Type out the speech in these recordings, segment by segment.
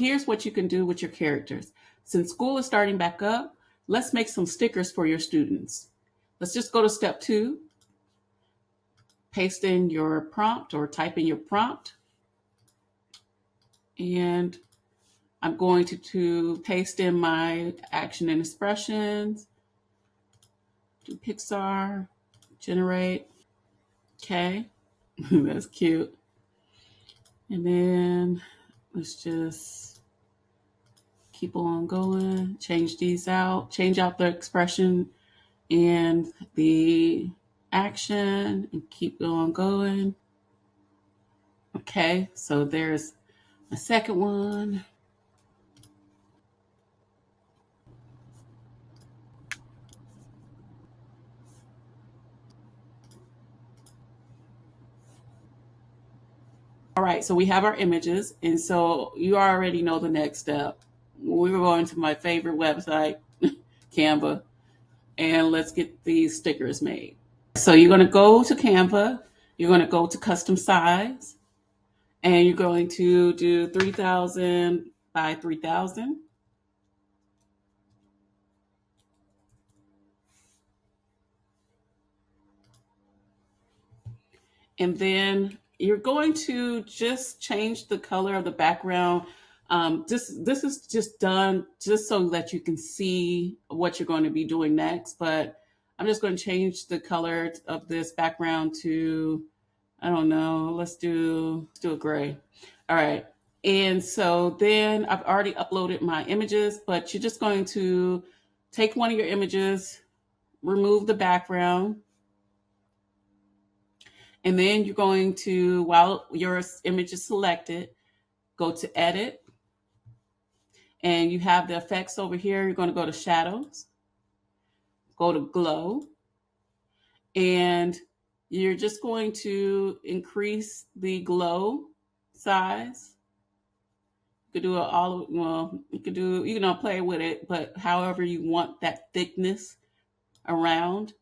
here's what you can do with your characters. Since school is starting back up, let's make some stickers for your students. Let's just go to step 2. Paste in your prompt or type in your prompt. And I'm going to paste in my action and expressions. Do Pixar, generate. Okay, that's cute. And then let's just keep on going. Change these out. Change out the expression and the action and keep on going. Okay, so there's a second one. All right, so we have our images, and so you already know the next step. We're going to my favorite website, Canva, and let's get these stickers made. So you're going to go to Canva, you're going to go to custom size, and you're going to do 3,000 by 3,000. And then you're going to just change the color of the background. This is just done just so that you can see what you're going to be doing next. But I'm just going to change the color of this background to, I don't know, let's do a gray. All right. And so then I've already uploaded my images, but you're just going to take one of your images, remove the background. And then you're going to, while your image is selected, go to edit. And you have the effects over here. You're going to go to shadows, go to glow. And you're just going to increase the glow size. You could do it all, well, you can play with it, but however you want that thickness around.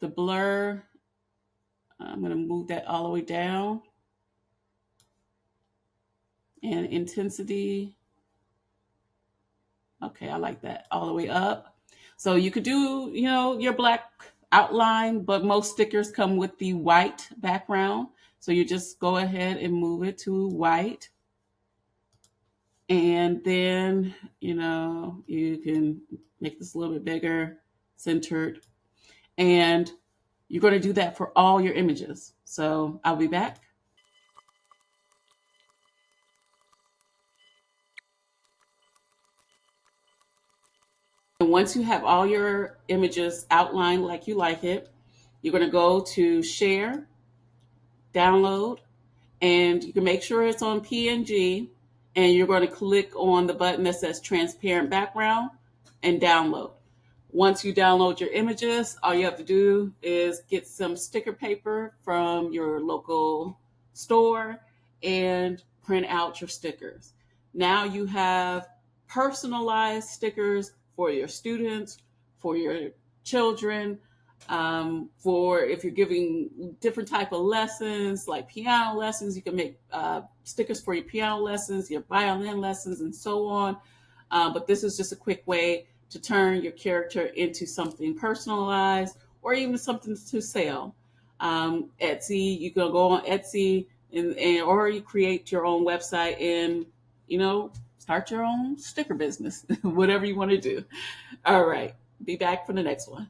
The blur, I'm going to move that all the way down. And intensity, okay, I like that, all the way up. So you could do, your black outline, but most stickers come with the white background. So you just go ahead and move it to white. And then, you can make this a little bit bigger, centered. And you're going to do that for all your images. So I'll be back. And once you have all your images outlined like you like it, you're going to go to share, download, and you can make sure it's on PNG, and you're going to click on the button that says transparent background and download. Once you download your images, all you have to do is get some sticker paper from your local store and print out your stickers. Now you have personalized stickers for your students, for your children, for if you're giving different type of lessons, like piano lessons, you can make stickers for your piano lessons, your violin lessons, and so on. But this is just a quick way to turn your character into something personalized or even something to sell. Etsy, you can go on Etsy or you create your own website and, start your own sticker business, whatever you want to do. All right. Be back for the next one.